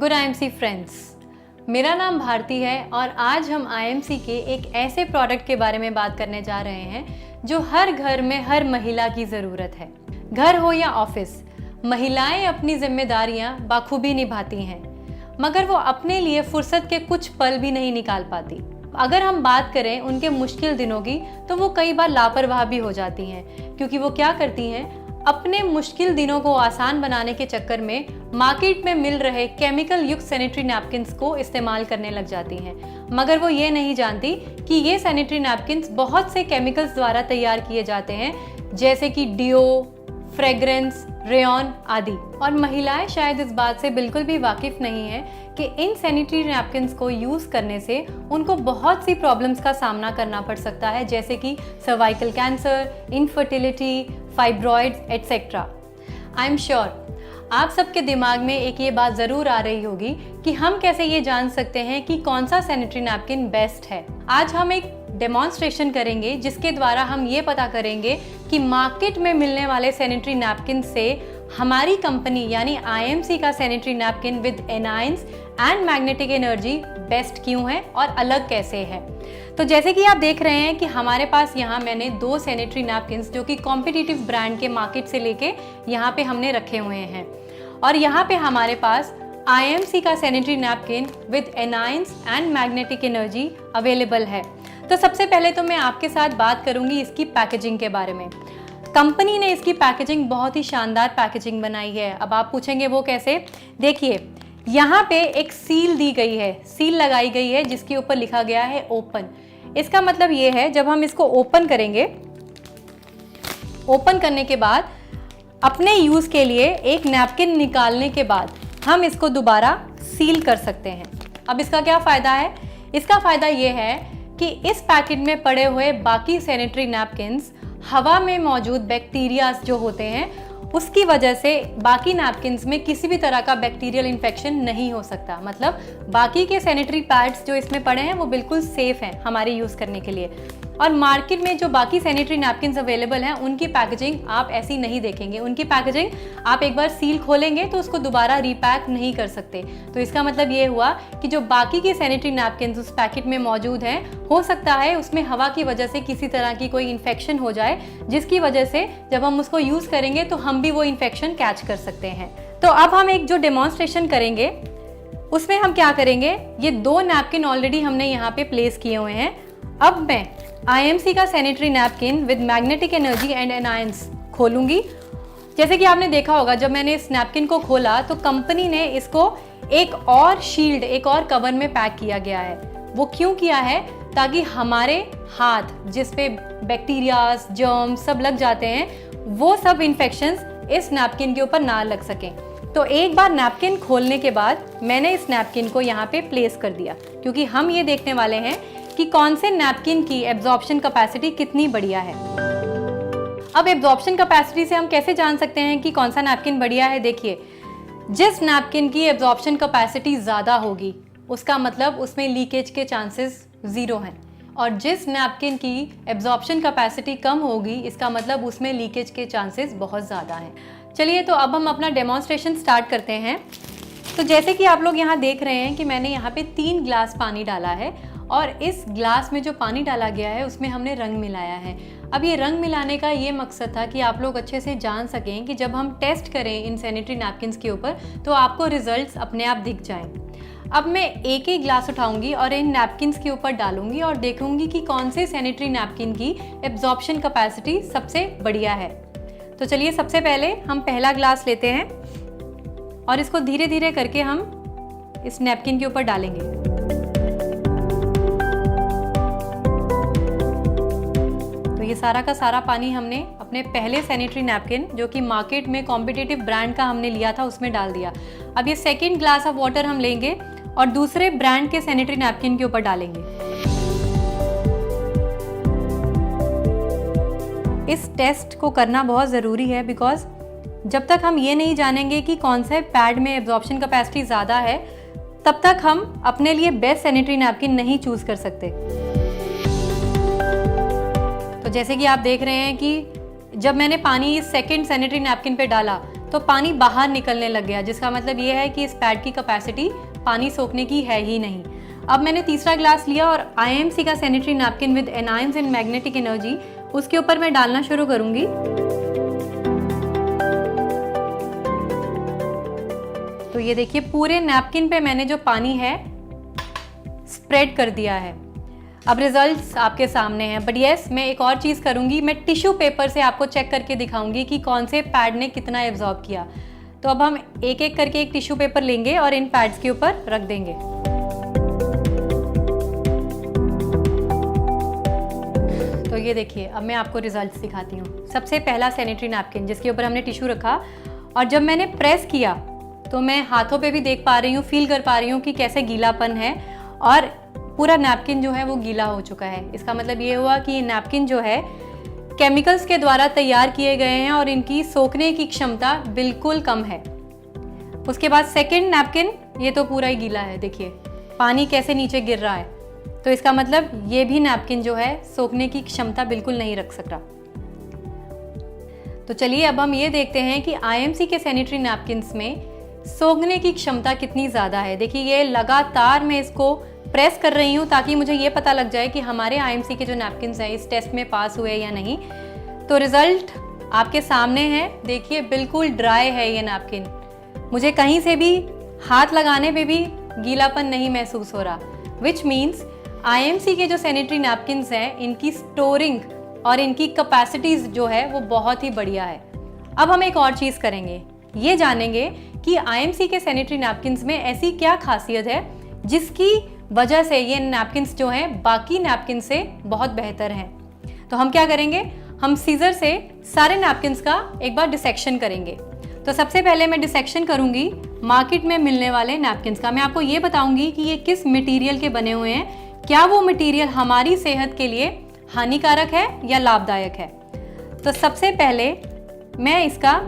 Good IMC friends, मेरा नाम भारती है और आज हम आईएमसी के एक ऐसे प्रोडक्ट के बारे में बात करने जा रहे हैं जो हर घर में हर महिला की ज़रूरत है। घर हो या ऑफिस, महिलाएं अपनी जिम्मेदारियां बाखूबी निभाती हैं, मगर वो अपने लिए फुर्सत के कुछ पल भी नहीं निकाल पाती। अगर हम बात करें उनके मुश्किल दिनों की, तो वो कई बार लापरवाह भी हो जाती हैं, क्योंकि वो क्या करती हैं, अपने मुश्किल दिनों को आसान बनाने के चक्कर में मार्केट में मिल रहे केमिकल युक्त सैनिटरी नैपकिन्स को इस्तेमाल करने लग जाती हैं। मगर वो ये नहीं जानती कि ये सैनिटरी नैपकिन्स बहुत से केमिकल्स द्वारा तैयार किए जाते हैं, जैसे कि डिओ, फ्रेग्रेंस, रेयॉन आदि। और महिलाएं शायद इस बात से बिल्कुल भी वाकिफ नहीं है कि इन सैनिटरी नैपकिन्स को यूज़ करने से उनको बहुत सी प्रॉब्लम्स का सामना करना पड़ सकता है, जैसे कि cervical cancer, infertility, fibroids etcetera. I am sure आप सबके दिमाग में एक ये बात ज़रूर आ रही होगी कि हम कैसे ये जान सकते हैं कि कौन सा सैनिटरी नैपकिन बेस्ट है। आज हम एक डेमोन्स्ट्रेशन करेंगे जिसके द्वारा हम ये पता करेंगे कि मार्केट में मिलने वाले सैनिटरी नैपकिन से हमारी कंपनी यानी आईएमसी का sanitary napkin with anions and magnetic energy best क्यों है और अलग कैसे है। तो जैसे कि आप देख रहे हैं कि हमारे पास यहाँ मैंने दो सैनिटरी नैपकिन्स जो कि कॉम्पिटिटिव ब्रांड के मार्केट से लेके यहाँ पे हमने रखे हुए हैं, और यहाँ पे हमारे पास आईएमसी का sanitary napkin with anions and magnetic energy available है। तो सबसे पहले तो मैं आपके साथ बात करूंगी इसकी पैकेजिंग के बारे में। कंपनी ने इसकी पैकेजिंग बहुत ही शानदार पैकेजिंग बनाई है। अब आप पूछेंगे वो कैसे? देखिए, यहाँ पे एक सील दी गई है, सील लगाई गई है जिसके ऊपर लिखा गया है ओपन। इसका मतलब ये है जब हम इसको ओपन करेंगे, ओपन करने के बाद अपने यूज़ के लिए एक नैपकिन निकालने के बाद हम इसको दोबारा सील कर सकते हैं। अब इसका क्या फ़ायदा है? इसका फ़ायदा ये है कि इस पैकेट में पड़े हुए बाकी सैनिटरी नैपकिन्स हवा में मौजूद बैक्टीरियाज जो होते हैं उसकी वजह से बाकी नैपकिन्स में किसी भी तरह का बैक्टीरियल इन्फेक्शन नहीं हो सकता। मतलब बाकी के सैनिटरी पैड्स जो इसमें पड़े हैं वो बिल्कुल सेफ़ हैं हमारे यूज़ करने के लिए। और मार्केट में जो बाकी सैनिटरी नैपकिन्स अवेलेबल हैं उनकी पैकेजिंग आप ऐसी नहीं देखेंगे। उनकी पैकेजिंग आप एक बार सील खोलेंगे तो उसको दोबारा रीपैक नहीं कर सकते। तो इसका मतलब ये हुआ कि जो बाकी के सैनिटरी नैपकिन्स उस पैकेट में मौजूद हैं, हो सकता है उसमें हवा की वजह से किसी तरह की कोई इन्फेक्शन हो जाए, जिसकी वजह से जब हम उसको यूज़ करेंगे तो हम भी वो इन्फेक्शन कैच कर सकते हैं। तो अब हम एक जो डेमोन्स्ट्रेशन करेंगे उसमें हम क्या करेंगे, ये दो नैपकिन ऑलरेडी हमने यहाँ पे प्लेस किए हुए हैं। अब मैं आईएमसी का sanitary napkin with magnetic energy and anions खोलूंगी। जैसे कि आपने देखा होगा जब मैंने इस नैपकिन को खोला तो कंपनी ने इसको एक और शील्ड, एक और कवर में पैक किया गया है। वो क्यों किया है? ताकि हमारे हाथ जिस पे बैक्टीरियाज, जर्म्स सब लग जाते हैं, वो सब इन्फेक्शंस इस नैपकिन के ऊपर ना लग सकें। तो एक बार नैपकिन खोलने के बाद मैंने इस नैपकिन को यहाँ पे प्लेस कर दिया, क्योंकि हम ये देखने वाले हैं कि कौन से नैपकिन की एब्जॉर्प्शन कैपेसिटी कितनी बढ़िया है। अब एब्जॉर्प्शन कैपेसिटी से हम कैसे जान सकते हैं कि कौन सा नैपकिन बढ़िया है? देखिए, जिस नैपकिन की एब्जॉर्प्शन कैपेसिटी ज़्यादा होगी उसका मतलब उसमें लीकेज के चांसेस ज़ीरो हैं, और जिस नैपकिन की एब्जॉर्प्शन कैपेसिटी कम होगी इसका मतलब उसमें लीकेज के चांसेस बहुत ज़्यादा हैं। चलिए, तो अब हम अपना डेमोन्स्ट्रेशन स्टार्ट करते हैं। तो जैसे कि आप लोग यहाँ देख रहे हैं कि मैंने यहाँ पे 3 ग्लास पानी डाला है, और इस ग्लास में जो पानी डाला गया है उसमें हमने रंग मिलाया है। अब ये रंग मिलाने का ये मकसद था कि आप लोग अच्छे से जान सकें कि जब हम टेस्ट करें इन सैनिटरी नैपकिन्स के ऊपर तो आपको रिजल्ट्स अपने आप दिख जाएं। अब मैं एक ही ग्लास उठाऊंगी और इन नैपकिन्स के ऊपर डालूंगी और देखूंगी कि कौन से सैनिटरी नैपकिन की एब्जॉर्प्शन कैपेसिटी सबसे बढ़िया है। तो चलिए, सबसे पहले हम पहला ग्लास लेते हैं और इसको धीरे धीरे करके हम इस नैपकिन के ऊपर डालेंगे। तो ये सारा का सारा पानी हमने अपने पहले सैनिटरी नैपकिन जो कि मार्केट में कॉम्पिटिटिव ब्रांड का हमने लिया था उसमें डाल दिया। अब ये सेकेंड ग्लास ऑफ वाटर हम लेंगे और दूसरे ब्रांड के सैनिटरी नैपकिन के ऊपर डालेंगे। इस टेस्ट को करना बहुत ज़रूरी है, बिकॉज जब तक हम ये नहीं जानेंगे कि कौन से पैड में एब्जॉर्प्शन कैपेसिटी ज़्यादा है तब तक हम अपने लिए बेस्ट सैनिटरी नैपकिन नहीं चूज़ कर सकते। तो जैसे कि आप देख रहे हैं कि जब मैंने पानी इस सेकंड सैनिटरी नैपकिन पे डाला तो पानी बाहर निकलने लग गया, जिसका मतलब ये है कि इस पैड की कैपेसिटी पानी सोखने की है ही नहीं। अब मैंने तीसरा ग्लास लिया और IMC का sanitary napkin with anions and magnetic energy उसके ऊपर मैं डालना शुरू करूंगी। तो ये देखिए पूरे नैपकिन पे मैंने जो पानी है स्प्रेड कर दिया है। अब रिजल्ट्स आपके सामने हैं, बट यस मैं एक और चीज़ करूंगी, मैं टिश्यू पेपर से आपको चेक करके दिखाऊंगी कि कौन से पैड ने कितना एब्जॉर्ब किया। तो अब हम एक एक करके एक टिश्यू पेपर लेंगे और इन पैड्स के ऊपर रख देंगे। तो ये देखिए अब मैं आपको रिजल्ट्स दिखाती हूँ। सबसे पहला सैनिटरी नैपकिन जिसके ऊपर हमने टिश्यू रखा और जब मैंने प्रेस किया तो मैं हाथों पे भी देख पा रही हूँ, फील कर पा रही हूँ कि कैसे गीलापन है और पूरा नैपकिन जो है वो गीला हो चुका है। इसका मतलब ये हुआ कि ये नैपकिन जो है केमिकल्स के द्वारा तैयार किए गए हैं और इनकी सोखने की क्षमता बिल्कुल कम है। उसके बाद सेकंड नैपकिन, ये तो पूरा ही गीला है, देखिए पानी कैसे नीचे गिर रहा है। तो इसका मतलब ये भी नैपकिन जो है सोखने की क्षमता बिल्कुल नहीं रख सक रहा। तो चलिए अब हम ये देखते हैं कि IMC के सैनिटरी नैपकिन्स में सोखने की क्षमता कितनी ज़्यादा है। देखिए ये लगातार मैं इसको प्रेस कर रही हूँ ताकि मुझे ये पता लग जाए कि हमारे IMC के जो नैपकिन्स हैं इस टेस्ट में पास हुए या नहीं। तो रिजल्ट आपके सामने है, देखिए बिल्कुल ड्राई है ये नैपकिन, मुझे कहीं से भी हाथ लगाने पे भी गीलापन नहीं महसूस हो रहा। विच मीन्स IMC के जो सैनिटरी नैपकिन्स हैं इनकी स्टोरिंग और इनकी कैपेसिटीज जो है वो बहुत ही बढ़िया है। अब हम एक और चीज़ करेंगे, ये जानेंगे कि IMC के सैनिटरी नैपकिन्स में ऐसी क्या खासियत है जिसकी वजह से ये नैपकिन्स जो हैं बाकी नैपकिन से बहुत बेहतर हैं। तो हम क्या करेंगे, हम सीजर से सारे नैपकिन्स का एक बार डिसेक्शन करेंगे। तो सबसे पहले मैं डिसेक्शन करूंगी मार्केट में मिलने वाले नैपकिन्स का। मैं आपको ये बताऊंगी कि ये किस मटेरियल के बने हुए हैं, क्या वो मटेरियल हमारी सेहत के लिए हानिकारक है या लाभदायक है। तो सबसे पहले मैं इसका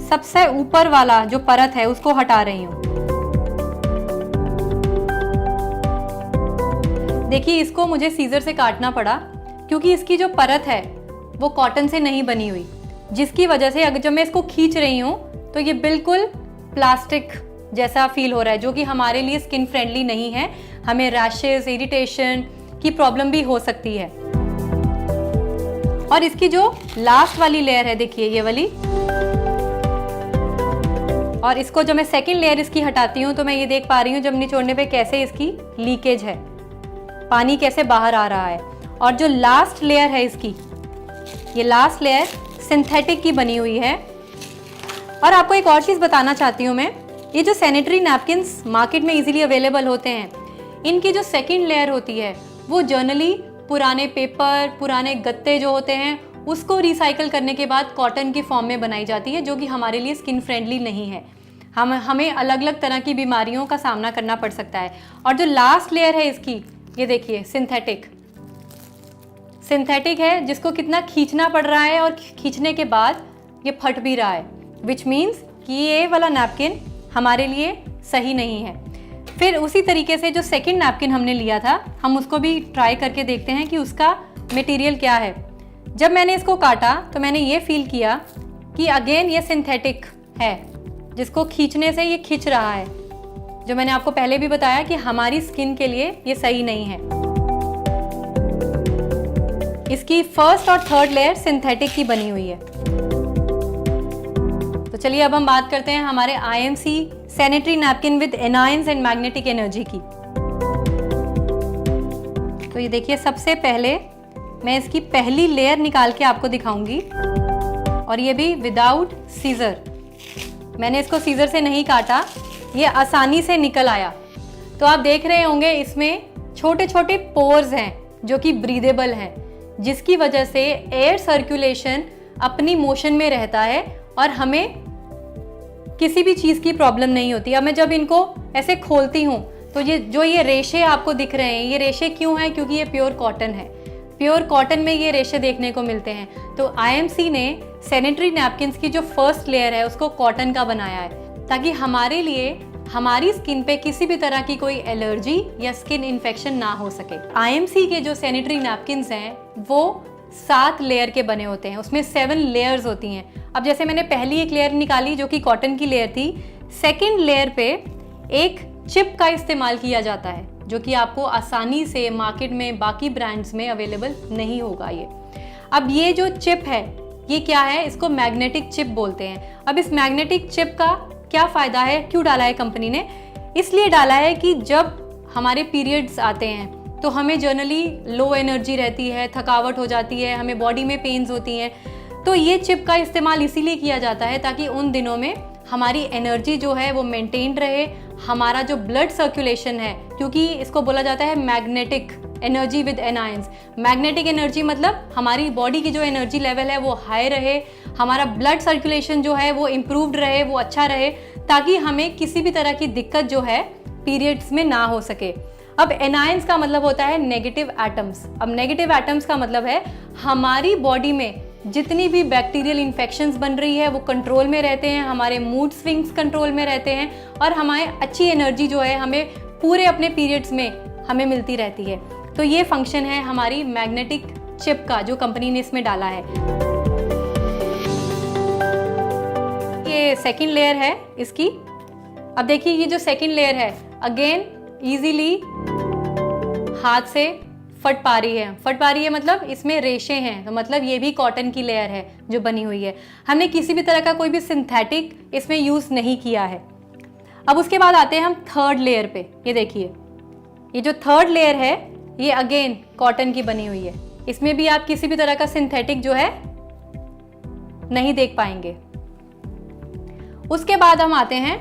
सबसे ऊपर वाला जो परत है उसको हटा रही हूँ। देखिए इसको मुझे सीजर से काटना पड़ा क्योंकि इसकी जो परत है वो कॉटन से नहीं बनी हुई, जिसकी वजह से अगर जब मैं इसको खींच रही हूँ तो ये बिल्कुल प्लास्टिक जैसा फील हो रहा है, जो कि हमारे लिए स्किन फ्रेंडली नहीं है। हमें रैशेस, इरिटेशन की प्रॉब्लम भी हो सकती है। और इसकी जो लास्ट वाली लेयर है देखिए ये वाली, और इसको जब मैं सेकेंड लेयर इसकी हटाती हूँ तो मैं ये देख पा रही हूँ जब निचोड़ने पे कैसे इसकी लीकेज है, पानी कैसे बाहर आ रहा है। और जो लास्ट लेयर है इसकी, ये लास्ट लेयर सिंथेटिक की बनी हुई है। और आपको एक और चीज़ बताना चाहती हूँ मैं, ये जो सैनिटरी नैपकिन्स मार्केट में इजीली अवेलेबल होते हैं, इनकी जो सेकेंड लेयर होती है वो जनरली पुराने पेपर, पुराने गत्ते जो होते हैं उसको रिसाइकल करने के बाद कॉटन की फॉर्म में बनाई जाती है, जो कि हमारे लिए स्किन फ्रेंडली नहीं है। हमें अलग अलग तरह की बीमारियों का सामना करना पड़ सकता है। और जो लास्ट लेयर है इसकी, ये देखिए सिंथेटिक है, जिसको कितना खींचना पड़ रहा है और खींचने के बाद ये फट भी रहा है। विच मीन्स कि ये वाला नैपकिन हमारे लिए सही नहीं है। फिर उसी तरीके से जो सेकंड नैपकिन हमने लिया था, हम उसको भी ट्राई करके देखते हैं कि उसका मटेरियल क्या है। जब मैंने इसको काटा तो मैंने ये फील किया कि अगेन ये सिंथेटिक है, जिसको खींचने से ये खींच रहा है, जो मैंने आपको पहले भी बताया कि हमारी स्किन के लिए ये सही नहीं है। इसकी फर्स्ट और थर्ड लेयर सिंथेटिक की बनी हुई है। तो चलिए अब हम बात करते हैं हमारे IMC sanitary napkin with anions and magnetic energy की। तो ये देखिए सबसे पहले मैं इसकी पहली लेयर निकाल के आपको दिखाऊंगी, और ये भी विदाउट सीजर। मैंने इसको सीजर से नहीं काटा, ये आसानी से निकल आया। तो आप देख रहे होंगे इसमें छोटे छोटे पोर्स हैं जो कि ब्रीदेबल हैं, जिसकी वजह से एयर सर्कुलेशन अपनी मोशन में रहता है और हमें किसी भी चीज़ की प्रॉब्लम नहीं होती। अब मैं जब इनको ऐसे खोलती हूँ तो ये रेशे आपको दिख रहे हैं, ये रेशे क्यों हैं? क्योंकि ये प्योर कॉटन है। प्योर कॉटन में ये रेशे देखने को मिलते हैं। तो IMC ने सैनिटरी नैपकिन्स की जो फर्स्ट लेयर है उसको कॉटन का बनाया है, ताकि हमारे लिए हमारी स्किन पे किसी भी तरह की कोई एलर्जी या स्किन इन्फेक्शन ना हो सके। IMC के जो सैनिटरी नैपकिन्स हैं वो 7 लेयर के बने होते हैं, उसमें 7 लेयर्स होती हैं। अब जैसे मैंने पहली एक लेयर निकाली जो कि कॉटन की लेयर थी, सेकेंड लेयर पे एक चिप का इस्तेमाल किया जाता है जो कि आपको आसानी से मार्केट में बाकी ब्रांड्स में अवेलेबल नहीं होगा ये। अब ये जो चिप है ये क्या है, इसको मैग्नेटिक चिप बोलते हैं। अब इस मैग्नेटिक चिप का क्या फ़ायदा है, क्यों डाला है कंपनी ने? इसलिए डाला है कि जब हमारे पीरियड्स आते हैं तो हमें जनरली लो एनर्जी रहती है, थकावट हो जाती है, हमें बॉडी में पेन्स होती हैं, तो ये चिप का इस्तेमाल इसीलिए किया जाता है ताकि उन दिनों में हमारी एनर्जी जो है वो मेंटेन रहे, हमारा जो ब्लड सर्कुलेशन है, क्योंकि इसको बोला जाता है magnetic energy with anions. Magnetic energy मतलब हमारी बॉडी की जो एनर्जी लेवल है वो हाई रहे, हमारा ब्लड सर्कुलेशन जो है वो इम्प्रूव्ड रहे, वो अच्छा रहे, ताकि हमें किसी भी तरह की दिक्कत जो है पीरियड्स में ना हो सके। अब एनायंस का मतलब होता है नेगेटिव एटम्स। अब नेगेटिव एटम्स का मतलब है हमारी बॉडी में जितनी भी बैक्टीरियल इन्फेक्शंस बन रही है वो कंट्रोल में रहते हैं, हमारे मूड स्विंग्स कंट्रोल में रहते हैं और हमारी अच्छी एनर्जी जो है हमें पूरे अपने पीरियड्स में हमें मिलती रहती है। तो ये फंक्शन है हमारी मैग्नेटिक चिप का जो कंपनी ने इसमें डाला है। ये सेकंड लेयर है इसकी। अब देखिए ये जो सेकंड लेयर है अगेन इजीली हाथ से फट पा रही है मतलब इसमें रेशे हैं, तो मतलब ये भी कॉटन की लेयर है जो बनी हुई है। हमने किसी भी तरह का कोई भी सिंथेटिक इसमें यूज़ नहीं किया है। अब उसके बाद आते हैं हम थर्ड लेयर पे। ये देखिए ये जो थर्ड लेयर है ये अगेन कॉटन की बनी हुई है, इसमें भी आप किसी भी तरह का सिंथेटिक जो है नहीं देख पाएंगे। उसके बाद हम आते हैं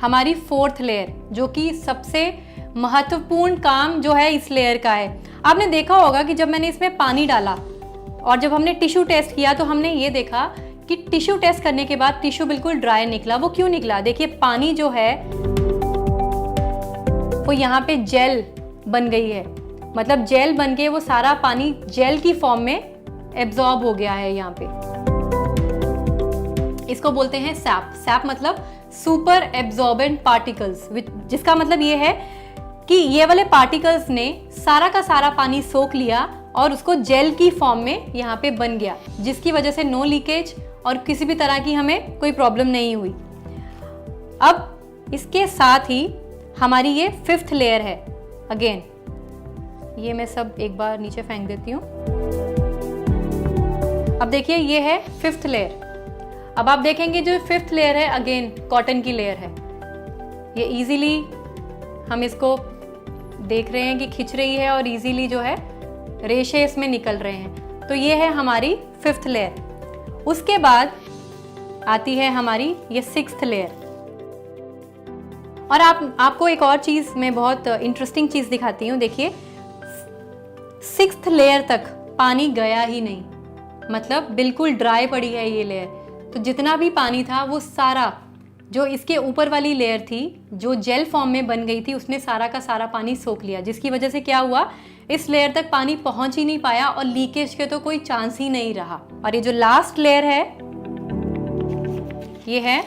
हमारी फोर्थ लेयर, जो कि सबसे महत्वपूर्ण काम जो है इस लेयर का है। आपने देखा होगा कि जब मैंने इसमें पानी डाला और जब हमने टिश्यू टेस्ट किया तो हमने ये देखा कि टिश्यू टेस्ट करने के बाद टिश्यू बिल्कुल ड्राई निकला। वो क्यों निकला? देखिए पानी जो है वो यहाँ पे जेल बन गई है, मतलब जेल बन के वो सारा पानी जेल की फॉर्म में एब्जॉर्ब हो गया है यहाँ पे। इसको बोलते हैं सैप। सैप मतलब सुपर एब्जॉर्बेंट पार्टिकल्स, जिसका मतलब ये है कि ये वाले पार्टिकल्स ने सारा का सारा पानी सोख लिया और उसको जेल की फॉर्म में यहाँ पे बन गया, जिसकी वजह से नो लीकेज और किसी भी तरह की हमें कोई प्रॉब्लम नहीं हुई। अब इसके साथ ही हमारी ये फिफ्थ लेयर है। अगेन ये मैं सब एक बार नीचे फेंक देती हूँ। अब देखिए ये है फिफ्थ लेयर। अब आप देखेंगे जो फिफ्थ लेयर है अगेन कॉटन की लेयर है। ये इजीली हम इसको देख रहे हैं कि खिंच रही है और इजीली जो है रेशे इसमें निकल रहे हैं। तो ये है हमारी फिफ्थ लेयर। उसके बाद आती है हमारी ये सिक्स्थ लेयर। और आपको एक और चीज़ मैं बहुत इंटरेस्टिंग चीज़ दिखाती हूँ। देखिए सिक्स्थ लेयर तक पानी गया ही नहीं, मतलब बिल्कुल ड्राई पड़ी है ये लेयर। तो जितना भी पानी था वो सारा जो इसके ऊपर वाली लेयर थी जो जेल फॉर्म में बन गई थी उसने सारा का सारा पानी सोख लिया, जिसकी वजह से क्या हुआ, इस लेयर तक पानी पहुंच ही नहीं पाया और लीकेज के तो कोई चांस ही नहीं रहा। और ये जो लास्ट लेयर है ये है,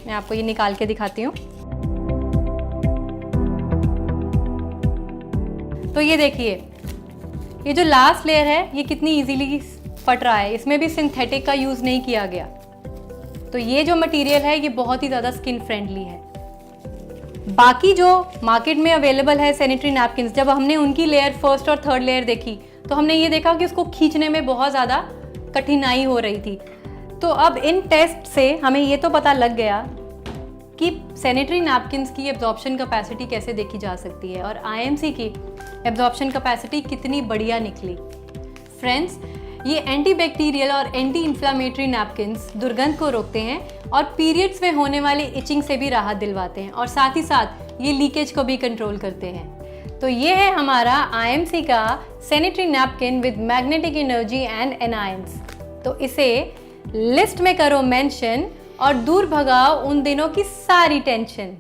मैं आपको ये निकाल के दिखाती हूँ। तो ये देखिए ये जो लास्ट लेयर है ये कितनी इजीली फट रहा है, इसमें भी सिंथेटिक का यूज़ नहीं किया गया। तो ये जो मटेरियल है ये बहुत ही ज़्यादा स्किन फ्रेंडली है। बाकी जो मार्केट में अवेलेबल है सैनिटरी नैपकिन्स, जब हमने उनकी लेयर फर्स्ट और थर्ड लेयर देखी तो हमने ये देखा कि उसको खींचने में बहुत ज़्यादा कठिनाई हो रही थी। तो अब इन टेस्ट से हमें ये तो पता लग गया कि सैनिटरी नैपकिन्स की एब्जॉर्प्शन कैपेसिटी कैसे देखी जा सकती है और आईएमसी की एब्जॉर्प्शन कैपेसिटी कितनी बढ़िया निकली। फ्रेंड्स, ये एंटीबैक्टीरियल और एंटी इन्फ्लामेटरी नैपकिन्स दुर्गंध को रोकते हैं और पीरियड्स में होने वाली इचिंग से भी राहत दिलवाते हैं और साथ ही साथ ये लीकेज को भी कंट्रोल करते हैं। तो ये है हमारा आईएमसी का sanitary napkin with magnetic energy and anions. तो इसे लिस्ट में करो मेंशन और दूर भगाओ उन दिनों की सारी टेंशन।